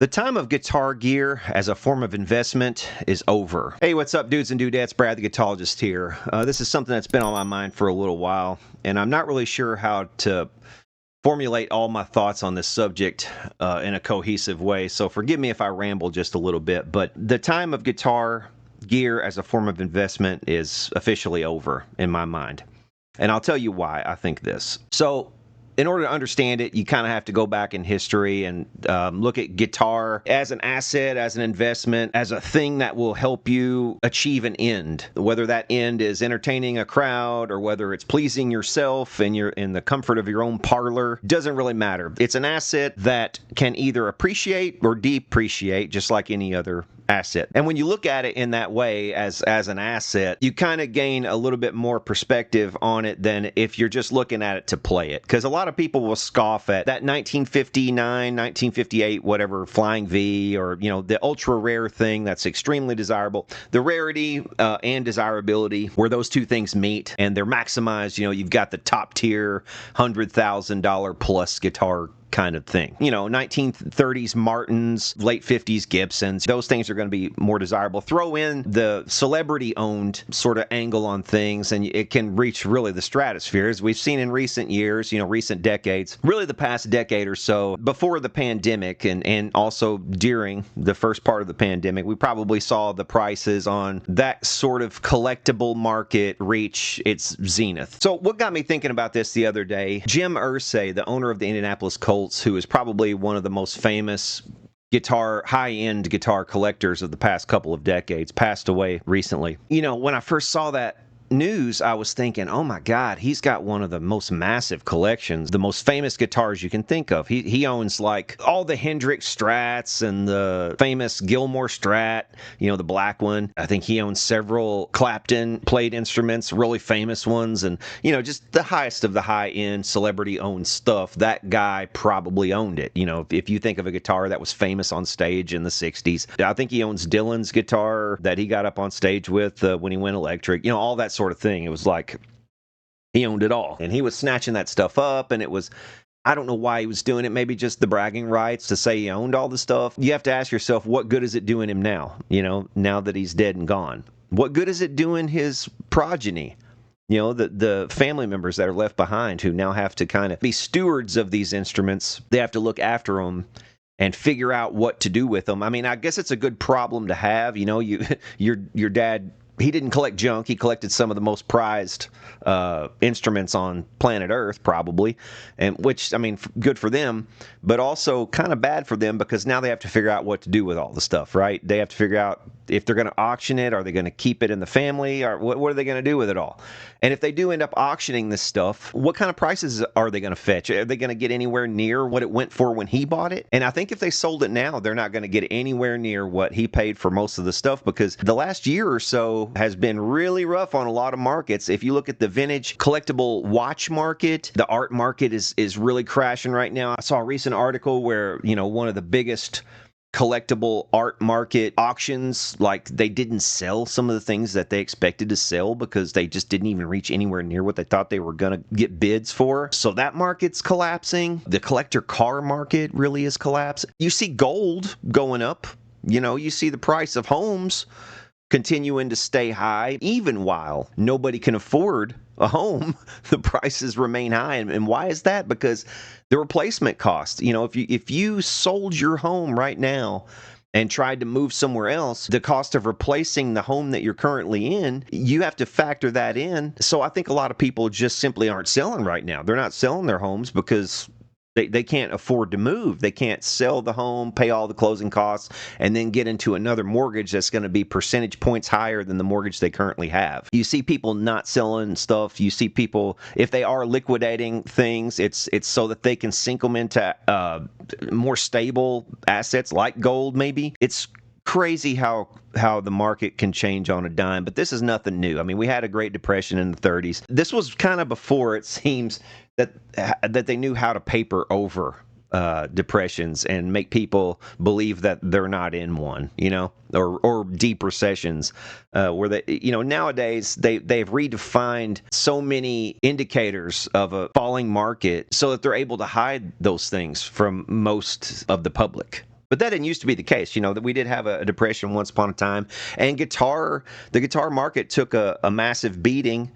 The time of guitar gear as a form of investment is over. Hey, what's up, dudes and dudettes? Brad the Guitologist here. This is something that's been on my mind for a little while, and I'm not really sure how to formulate all my thoughts on this subject in a cohesive way, so forgive me if I ramble just a little bit, but the time of guitar gear as a form of investment is officially over in my mind. And I'll tell you why I think this. So, in order to understand it, you kind of have to go back in history and look at guitar as an asset, as an investment, as a thing that will help you achieve an end. Whether that end is entertaining a crowd or whether it's pleasing yourself and you're in the comfort of your own parlor, doesn't really matter. It's an asset that can either appreciate or depreciate, just like any other asset. And when you look at it in that way as an asset, you kind of gain a little bit more perspective on it than if you're just looking at it to play it. Because a lot of people will scoff at that 1959, 1958, whatever, Flying V, or, the ultra rare thing that's extremely desirable. The rarity and desirability, where those two things meet and they're maximized, you've got the top tier $100,000 plus guitar kind of thing. 1930s Martins, late 50s Gibsons, those things are going to be more desirable. Throw in the celebrity-owned sort of angle on things, and it can reach really the stratosphere, as we've seen in recent years, recent decades, really the past decade or so, before the pandemic and also during the first part of the pandemic, we probably saw the prices on that sort of collectible market reach its zenith. So what got me thinking about this the other day, Jim Irsay, the owner of the Indianapolis Colts, who is probably one of the most famous high-end guitar collectors of the past couple of decades, passed away recently. When I first saw that news, I was thinking, oh my God, he's got one of the most massive collections, the most famous guitars you can think of. He owns like all the Hendrix Strats and the famous Gilmore Strat, the black one. I think he owns several Clapton played instruments, really famous ones, and just the highest of the high-end celebrity-owned stuff. That guy probably owned it. If you think of a guitar that was famous on stage in the 60s, I think he owns Dylan's guitar that he got up on stage with when he went electric, all that sort of thing. It was like he owned it all, and he was snatching that stuff up, and I don't know why he was doing it. Maybe just the bragging rights to say he owned all the stuff. You have to ask yourself, what good is it doing him now? Now that he's dead and gone, what good is it doing his progeny? The family members that are left behind, who now have to kind of be stewards of these instruments. They have to look after them and figure out what to do with them. I mean, I guess it's a good problem to have. Your dad, he didn't collect junk. He collected some of the most prized instruments on planet Earth, probably, and which, I mean, good for them, but also kind of bad for them because now they have to figure out what to do with all the stuff, right? They have to figure out if they're going to auction it, are they going to keep it in the family, or what are they going to do with it all? And if they do end up auctioning this stuff, what kind of prices are they going to fetch? Are they going to get anywhere near what it went for when he bought it? And I think if they sold it now, they're not going to get anywhere near what he paid for most of the stuff, because the last year or so has been really rough on a lot of markets. If you look at the vintage collectible watch market, the art market is really crashing right now. I saw a recent article where, one of the biggest collectible art market auctions, like, they didn't sell some of the things that they expected to sell because they just didn't even reach anywhere near what they thought they were going to get bids for. So that market's collapsing. The collector car market really is collapsing. You see gold going up. You see the price of homes continuing to stay high, even while nobody can afford a home. The prices remain high. And why is that? Because the replacement cost. If you sold your home right now and tried to move somewhere else, the cost of replacing the home that you're currently in, you have to factor that in. So I think a lot of people just simply aren't selling right now. They're not selling their homes because they can't afford to move. They can't sell the home, pay all the closing costs, and then get into another mortgage that's going to be percentage points higher than the mortgage they currently have. You see people not selling stuff. You see people, if they are liquidating things, it's so that they can sink them into more stable assets like gold, maybe. It's crazy how the market can change on a dime, but this is nothing new. I mean, we had a Great Depression in the 30s. This was kind of before, it seems, that they knew how to paper over depressions and make people believe that they're not in one, or deep recessions, where they, nowadays they've redefined so many indicators of a falling market so that they're able to hide those things from most of the public. But that didn't used to be the case, that we did have a depression once upon a time, and the guitar market took a massive beating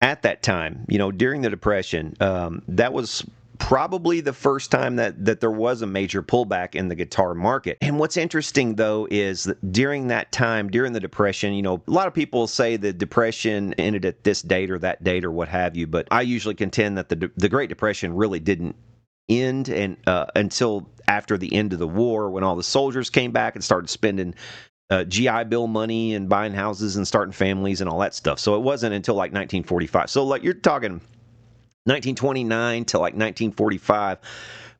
at that time, during the depression. That was probably the first time that there was a major pullback in the guitar market. And what's interesting, though, is that during that time, during the depression, a lot of people say the depression ended at this date or that date or what have you, but I usually contend that the Great Depression really didn't end and until after the end of the war, when all the soldiers came back and started spending GI Bill money and buying houses and starting families and all that stuff. So it wasn't until like 1945. So like you're talking 1929 to like 1945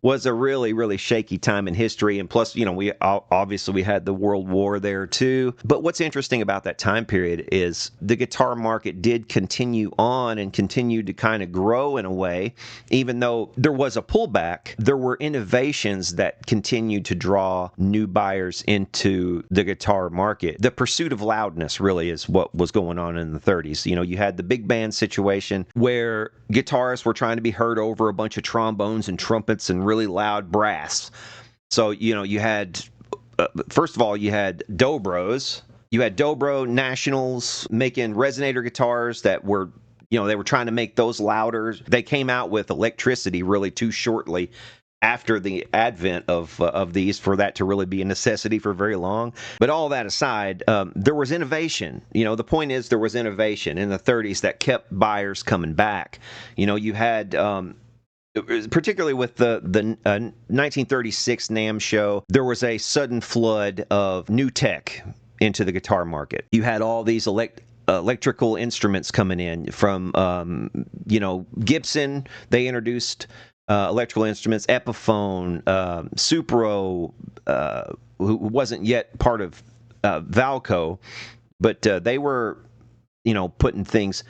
was a really, really shaky time in history. And plus, we obviously we had the World War there too. But what's interesting about that time period is the guitar market did continue on and continued to kind of grow in a way. Even though there was a pullback, there were innovations that continued to draw new buyers into the guitar market. The pursuit of loudness really is what was going on in the 30s. You had the big band situation where guitarists were trying to be heard over a bunch of trombones and trumpets and really loud brass. So, you had, first of all, you had Dobros. You had Dobro Nationals making resonator guitars that were, they were trying to make those louder. They came out with electricity really too shortly after the advent of these for that to really be a necessity for very long. But all that aside, there was innovation. The point is there was innovation in the 30s that kept buyers coming back. You had particularly with the 1936 NAMM show, there was a sudden flood of new tech into the guitar market. You had all these electrical instruments coming in from, Gibson. They introduced electrical instruments, Epiphone, Supro, who wasn't yet part of Valco, but they were putting things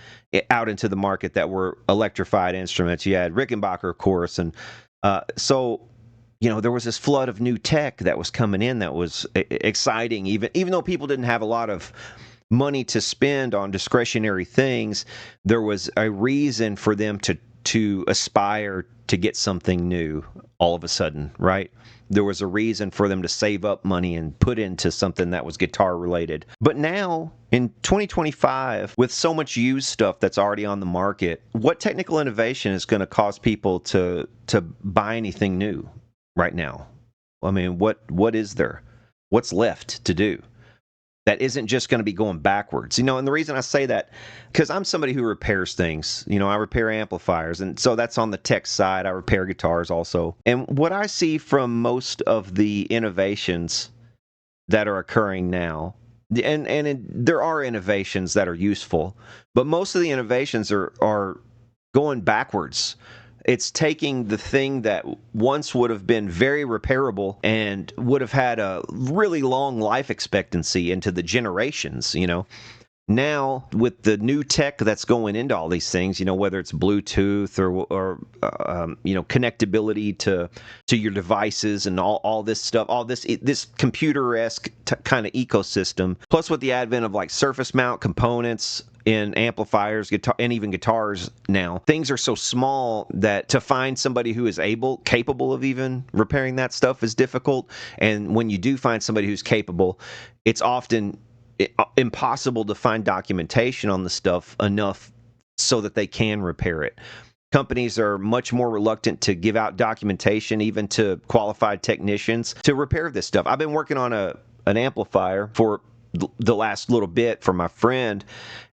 out into the market that were electrified instruments. You had Rickenbacker, of course, and so there was this flood of new tech that was coming in that was exciting. Even though people didn't have a lot of money to spend on discretionary things, there was a reason for them to aspire to get something new all of a sudden, right? There was a reason for them to save up money and put into something that was guitar related. But now, in 2025, with so much used stuff that's already on the market, what technical innovation is going to cause people to buy anything new right now? I mean, what is there? What's left to do that isn't just going to be going backwards? And the reason I say that, because I'm somebody who repairs things. I repair amplifiers, and so that's on the tech side. I repair guitars also. And what I see from most of the innovations that are occurring now, there are innovations that are useful, but most of the innovations are going backwards. It's taking the thing that once would have been very repairable and would have had a really long life expectancy into the generations, Now, with the new tech that's going into all these things, whether it's Bluetooth or connectability to your devices and all this stuff, all this computer-esque kind of ecosystem, plus with the advent of like surface mount components in amplifiers, guitar, and even guitars now, things are so small that to find somebody who is capable of even repairing that stuff is difficult. And when you do find somebody who's capable, it's often impossible to find documentation on the stuff enough so that they can repair it. Companies are much more reluctant to give out documentation, even to qualified technicians, to repair this stuff. I've been working on an amplifier for the last little bit for my friend,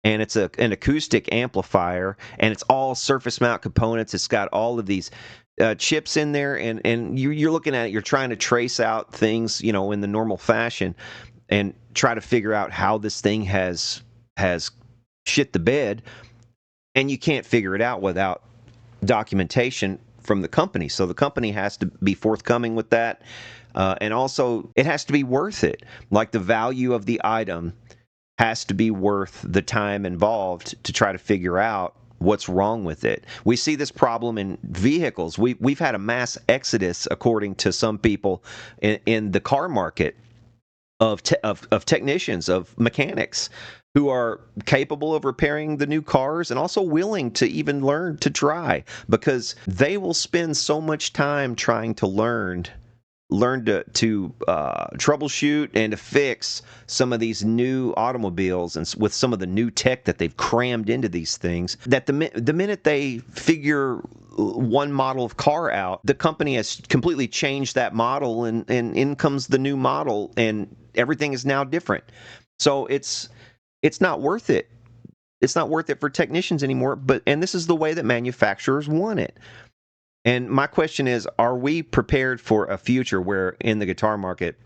and it's an acoustic amplifier, and it's all surface mount components. It's got all of these chips in there, and you're looking at it, you're trying to trace out things, in the normal fashion, and try to figure out how this thing has shit the bed, and you can't figure it out without documentation from the company. So the company has to be forthcoming with that, and also it has to be worth it. Like the value of the item has to be worth the time involved to try to figure out what's wrong with it. We see this problem in vehicles. We've had a mass exodus, according to some people, in the car market of technicians, of mechanics who are capable of repairing the new cars and also willing to even learn to try, because they will spend so much time trying to learn learned to troubleshoot and to fix some of these new automobiles and with some of the new tech that they've crammed into these things, that the minute they figure one model of car out, the company has completely changed that model, and in comes the new model, and everything is now different. So it's not worth it. It's not worth it for technicians anymore. And this is the way that manufacturers want it. And my question is, are we prepared for a future where in the guitar market,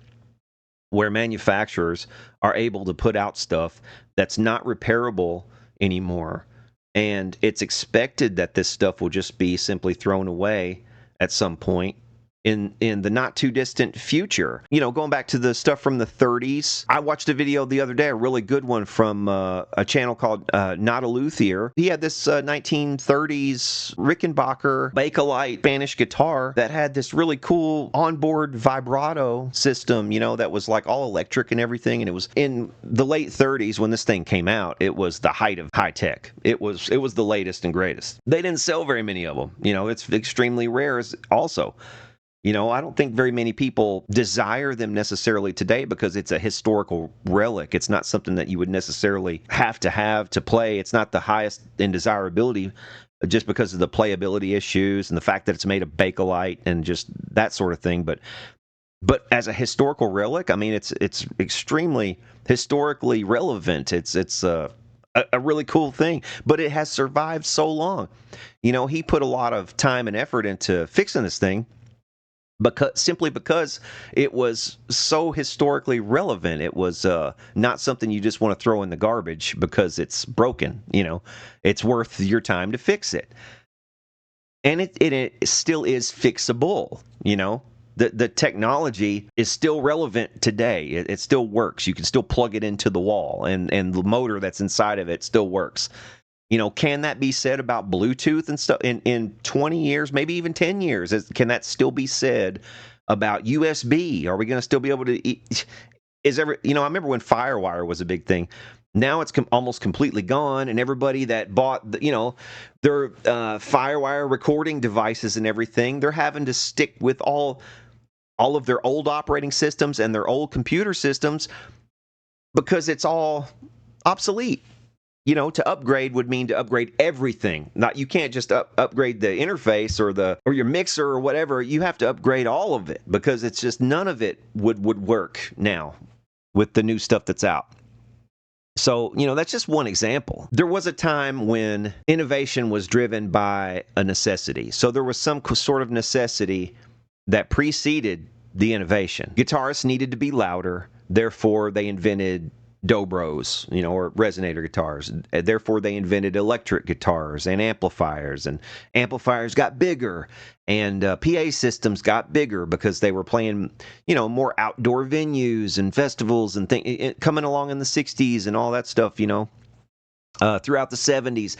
where manufacturers are able to put out stuff that's not repairable anymore, and it's expected that this stuff will just be simply thrown away at some point in the not too distant future? You know, going back to the stuff from the 30s, I watched a video the other day, a really good one from a channel called Not a Luthier. He had this 1930s Rickenbacker Bakelite Spanish guitar that had this really cool onboard vibrato system, you know, that was like all electric and everything. And it was in the late 30s when this thing came out. It was the height of high tech. It was the latest and greatest. They didn't sell very many of them. You know, it's extremely rare also. You know, I don't think very many people desire them necessarily today because it's a historical relic. It's not something that you would necessarily have to play. It's not the highest in desirability just because of the playability issues and the fact that it's made of Bakelite and just that sort of thing. But as a historical relic, I mean, it's extremely historically relevant. It's a really cool thing, but it has survived so long. You know, he put a lot of time and effort into fixing this thing, simply because it was so historically relevant. It was not something you just want to throw in the garbage because it's broken. You know, it's worth your time to fix it, and it still is fixable. You know, the technology is still relevant today. It still works. You can still plug it into the wall, and the motor that's inside of it still works. You know, can that be said about Bluetooth and stuff in 20 years, maybe even 10 years? Can that still be said about USB? Are we going to still be able to you know, I remember when FireWire was a big thing. Now it's almost completely gone, and everybody that bought, you know, their FireWire recording devices and everything, they're having to stick with all of their old operating systems and their old computer systems because it's all obsolete. You know, to upgrade would mean to upgrade everything. You can't just upgrade the interface or your mixer or whatever. You have to upgrade all of it because it's just none of it would work now with the new stuff that's out. So, you know, that's just one example. There was a time when innovation was driven by a necessity. So there was some sort of necessity that preceded the innovation. Guitarists needed to be louder, therefore they invented dobros, you know, or resonator guitars. Therefore, they invented electric guitars and amplifiers got bigger, and PA systems got bigger because they were playing, you know, more outdoor venues and festivals and things coming along in the 60s and all that stuff, you know, throughout the 70s.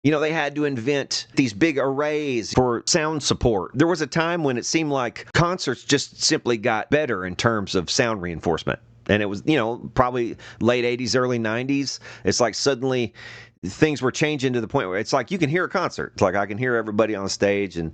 You know, they had to invent these big arrays for sound support. There was a time when it seemed like concerts just simply got better in terms of sound reinforcement. And it was, you know, probably late 80s, early 90s. It's like suddenly things were changing to the point where it's like you can hear a concert. It's like I can hear everybody on stage, and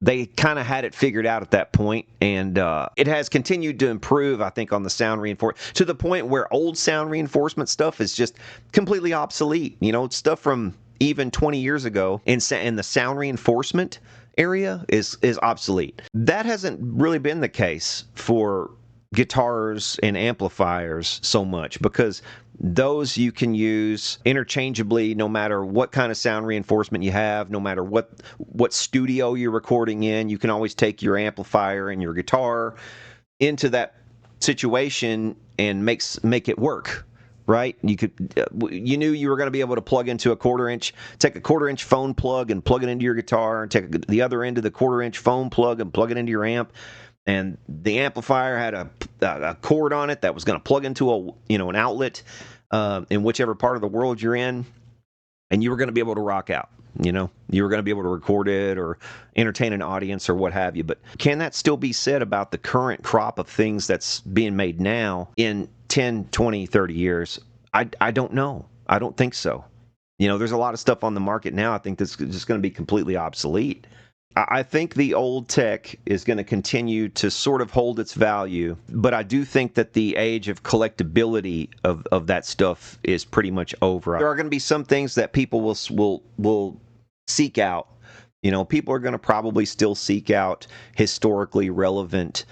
they kind of had it figured out at that point. And it has continued to improve, I think, on the sound reinforcement to the point where old sound reinforcement stuff is just completely obsolete. You know, stuff from even 20 years ago in the sound reinforcement area is obsolete. That hasn't really been the case for guitars and amplifiers so much, because those you can use interchangeably no matter what kind of sound reinforcement you have, no matter what studio you're recording in. You can always take your amplifier and your guitar into that situation and make it work, right? You knew you were going to be able to plug into take a quarter-inch phone plug and plug it into your guitar, and take the other end of the quarter-inch phone plug and plug it into your amp. And the amplifier had a cord on it that was going to plug into an outlet in whichever part of the world you're in, and you were going to be able to rock out. You know, you were going to be able to record it or entertain an audience or what have you. But can that still be said about the current crop of things that's being made now in 10, 20, 30 years? I don't know. I don't think so. You know, there's a lot of stuff on the market now I think that's just going to be completely obsolete. I think the old tech is going to continue to sort of hold its value, but I do think that the age of collectability of that stuff is pretty much over. There are going to be some things that people will seek out. People are going to probably still seek out historically relevant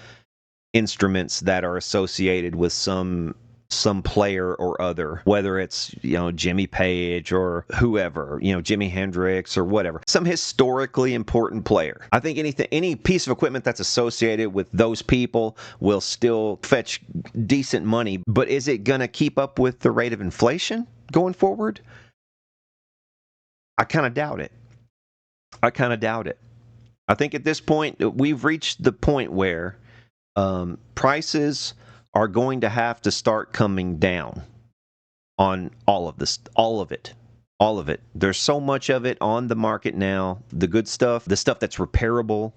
instruments that are associated with some player or other, whether it's Jimmy Page or whoever, Jimi Hendrix or whatever, some historically important player. I think any piece of equipment that's associated with those people will still fetch decent money, but is it going to keep up with the rate of inflation going forward? I kind of doubt it. I think at this point we've reached the point where prices are going to have to start coming down on all of this, all of it. There's so much of it on the market now. The good stuff, the stuff that's repairable,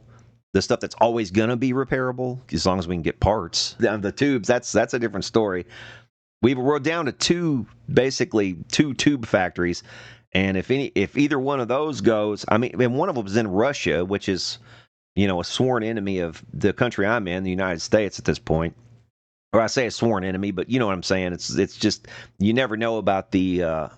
the stuff that's always going to be repairable, as long as we can get parts. The tubes, that's a different story. We're down to basically two tube factories, and if either one of those goes, and one of them is in Russia, which is a sworn enemy of the country I'm in, the United States at this point. Or I say a sworn enemy, but you know what I'm saying. It's just you never know about the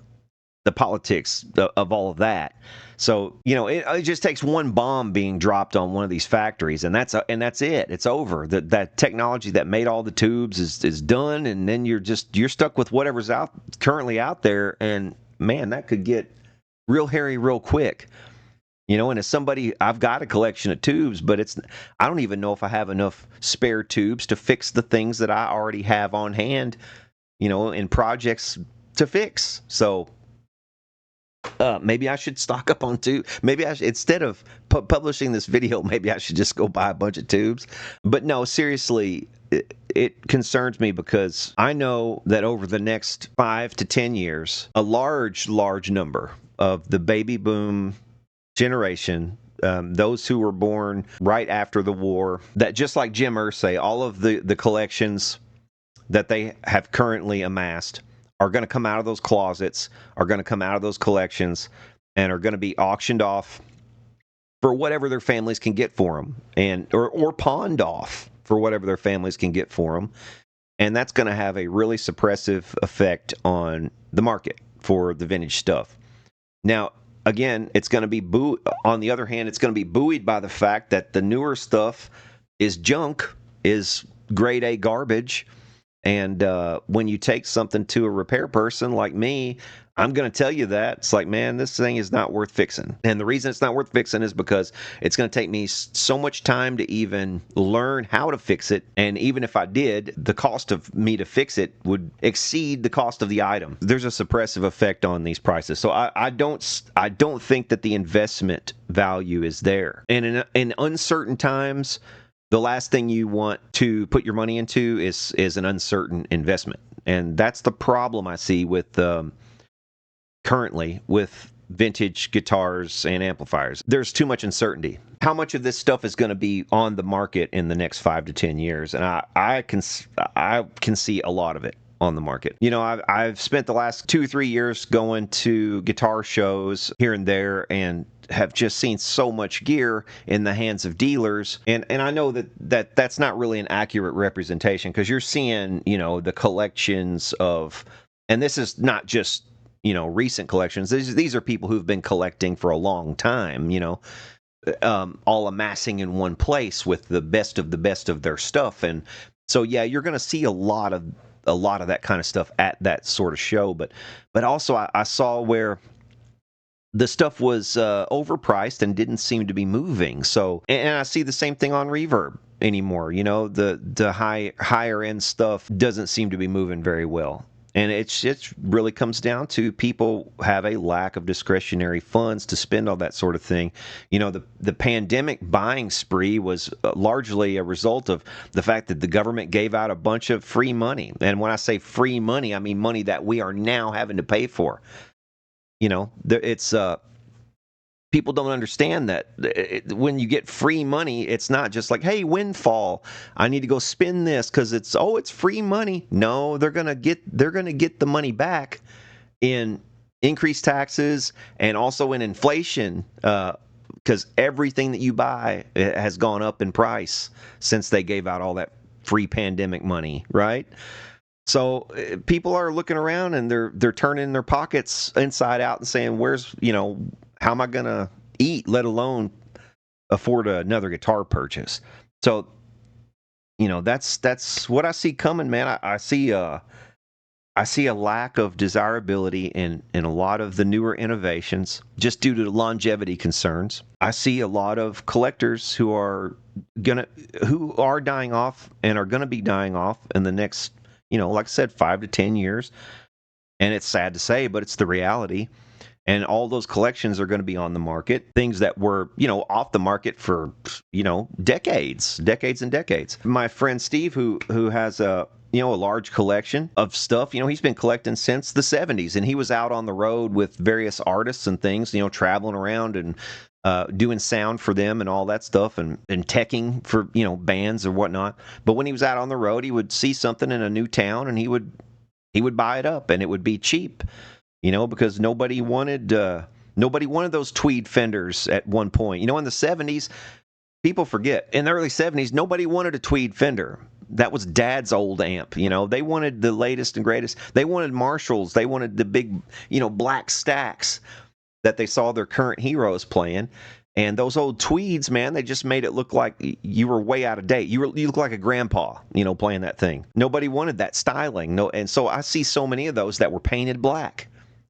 politics of all of that. So it just takes one bomb being dropped on one of these factories, and that's it. It's over. That technology that made all the tubes is done, and then you're stuck with whatever's currently out there. And man, that could get real hairy real quick. And as somebody, I've got a collection of tubes, but I don't even know if I have enough spare tubes to fix the things that I already have on hand, in projects to fix. So maybe I should stock up on tubes. Maybe I should, instead of publishing this video, maybe I should just go buy a bunch of tubes. But no, seriously, it concerns me because I know that over the next 5 to 10 years, a large number of the baby boom generation, those who were born right after the war, that just like Jim Irsay, all of the collections that they have currently amassed are going to come out of those closets, are going to come out of those collections, and are going to be auctioned off for whatever their families can get for them, or pawned off for whatever their families can get for them. And that's going to have a really suppressive effect on the market for the vintage stuff. Now, again, it's going to be on the other hand, it's going to be buoyed by the fact that the newer stuff is junk, is grade A garbage. And when you take something to a repair person like me, I'm going to tell you that. It's like, man, this thing is not worth fixing. And the reason it's not worth fixing is because it's going to take me so much time to even learn how to fix it. And even if I did, the cost of me to fix it would exceed the cost of the item. There's a suppressive effect on these prices. So I don't think that the investment value is there. And in uncertain times, the last thing you want to put your money into is an uncertain investment. And that's the problem I see with currently with vintage guitars and amplifiers. There's too much uncertainty. How much of this stuff is going to be on the market in the next 5 to 10 years? And I can see a lot of it on the market. I've spent the last 2-3 years going to guitar shows here and there, and have just seen so much gear in the hands of dealers, and I know that's not really an accurate representation, because you're seeing the collections of, and this is not just recent collections. These are people who've been collecting for a long time, all amassing in one place with the best of their stuff. And so yeah, you're going to see a lot of that kind of stuff at that sort of show. But also I saw where the stuff was overpriced and didn't seem to be moving. So, and I see the same thing on Reverb anymore. The higher end stuff doesn't seem to be moving very well. And it really comes down to people have a lack of discretionary funds to spend on that sort of thing. The pandemic buying spree was largely a result of the fact that the government gave out a bunch of free money. And when I say free money, I mean money that we are now having to pay for. It's people don't understand that when you get free money, it's not just like, hey, windfall, I need to go spend this because it's free money. No, they're gonna get the money back in increased taxes and also in inflation because everything that you buy has gone up in price since they gave out all that free pandemic money, right? So people are looking around and they're turning their pockets inside out and saying, "Where's how am I gonna eat, let alone afford another guitar purchase?" So that's what I see coming, man. I see a lack of desirability in a lot of the newer innovations just due to longevity concerns. I see a lot of collectors who are dying off and are gonna be dying off in the next, like I said, 5 to 10 years. And it's sad to say, but it's the reality. And all those collections are going to be on the market. Things that were, off the market for, decades and decades. My friend Steve, who has a large collection of stuff. He's been collecting since the 70s, and he was out on the road with various artists and things, traveling around and doing sound for them and all that stuff, and teching for, bands or whatnot. But when he was out on the road, he would see something in a new town, and he would buy it up, and it would be cheap, because nobody wanted those tweed fenders at one point. In the 70s, people forget, in the early 70s, nobody wanted a tweed fender. That was Dad's old amp. They wanted the latest and greatest. They wanted Marshalls. They wanted the big, black stacks that they saw their current heroes playing. And those old tweeds, man, they just made it look like you were way out of date. You look like a grandpa, playing that thing. Nobody wanted that styling. No, and so I see so many of those that were painted black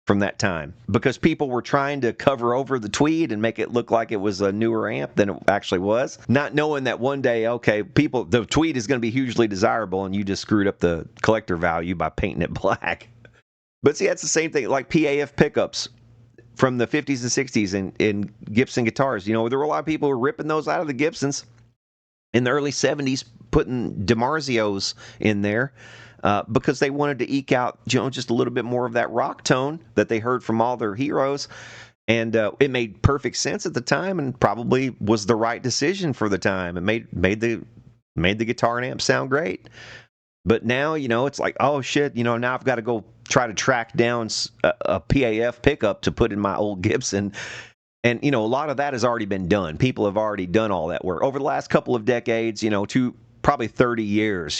from that time because people were trying to cover over the tweed and make it look like it was a newer amp than it actually was, not knowing that one day, okay, the tweed is going to be hugely desirable, and you just screwed up the collector value by painting it black. But see, that's the same thing, like PAF pickups from the 50s and 60s in Gibson guitars. There were a lot of people who were ripping those out of the Gibsons in the early 70s, putting DiMarzios in there because they wanted to eke out, just a little bit more of that rock tone that they heard from all their heroes. And it made perfect sense at the time, and probably was the right decision for the time. It made the guitar and amp sound great. But now, it's like, oh shit, now I've got to go try to track down a PAF pickup to put in my old Gibson. And, a lot of that has already been done. People have already done all that work over the last couple of decades, to probably 30 years,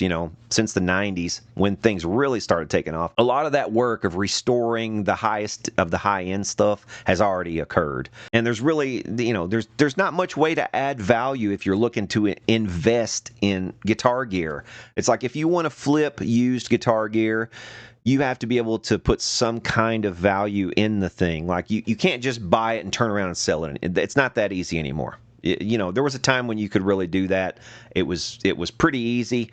since the 90s when things really started taking off. A lot of that work of restoring the highest of the high-end stuff has already occurred. And there's really, there's not much way to add value if you're looking to invest in guitar gear. It's like if you want to flip used guitar gear, you have to be able to put some kind of value in the thing. Like you can't just buy it and turn around and sell it. It's not that easy anymore. There was a time when you could really do that. It was pretty easy.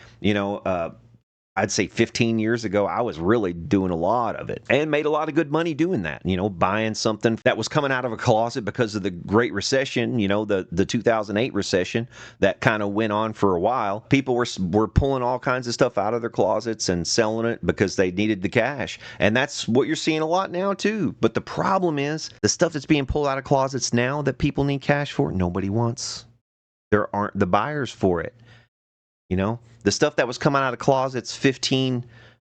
I'd say 15 years ago, I was really doing a lot of it and made a lot of good money doing that, buying something that was coming out of a closet because of the Great Recession, the 2008 recession that kind of went on for a while. People were pulling all kinds of stuff out of their closets and selling it because they needed the cash. And that's what you're seeing a lot now too. But the problem is the stuff that's being pulled out of closets now that people need cash for, nobody wants. There aren't the buyers for it. The stuff that was coming out of closets 15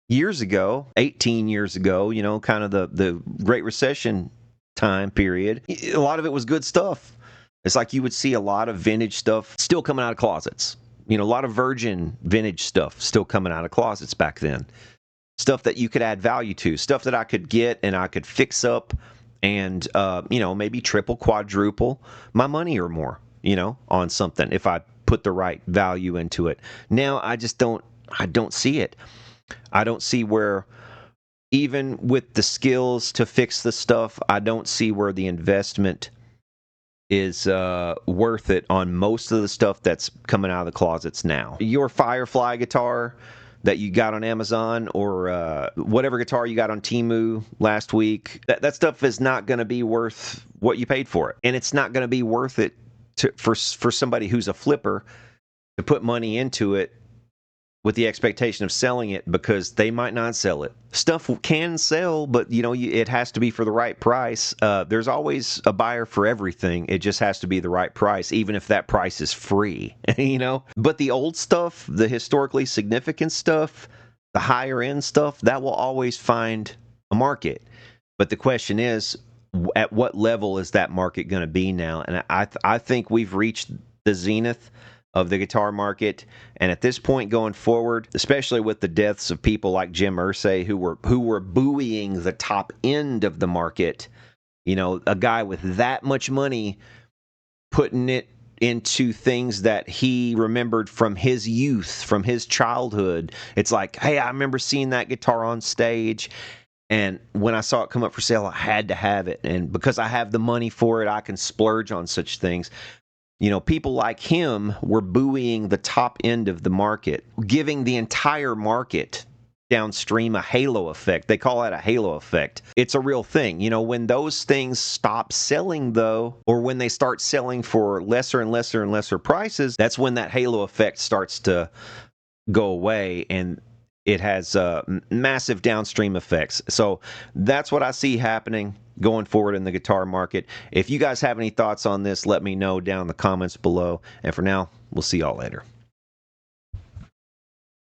years ago, 18 years ago, kind of the Great Recession time period, a lot of it was good stuff. It's like you would see a lot of vintage stuff still coming out of closets. A lot of virgin vintage stuff still coming out of closets back then. Stuff that you could add value to, stuff that I could get and I could fix up and, maybe triple, quadruple my money or more, on something if I put the right value into it. Now I don't see it. I don't see where, even with the skills to fix the stuff, I don't see where the investment is worth it on most of the stuff that's coming out of the closets now. Your Firefly guitar that you got on Amazon or whatever guitar you got on Temu last week, that stuff is not going to be worth what you paid for it. And it's not going to be worth it for somebody who's a flipper to put money into it with the expectation of selling it, because they might not sell it. Stuff can sell, but it has to be for the right price. There's always a buyer for everything. It just has to be the right price, even if that price is free. But the old stuff, the historically significant stuff, the higher end stuff, that will always find a market. But the question is, at what level is that market going to be now? And I think we've reached the zenith of the guitar market, and at this point going forward, especially with the deaths of people like Jim Irsay who were buoying the top end of the market, you know, a guy with that much money putting it into things that he remembered from his youth, from his childhood. It's like, hey, I remember seeing that guitar on stage, and when I saw it come up for sale, I had to have it. And because I have the money for it, I can splurge on such things. You know, people like him were buoying the top end of the market, giving the entire market downstream a halo effect. They call that a halo effect. It's a real thing. You know, when those things stop selling, though, or when they start selling for lesser and lesser and lesser prices, that's when that halo effect starts to go away, and it has massive downstream effects. So that's what I see happening going forward in the guitar market. If you guys have any thoughts on this, let me know down in the comments below. And for now, we'll see y'all later.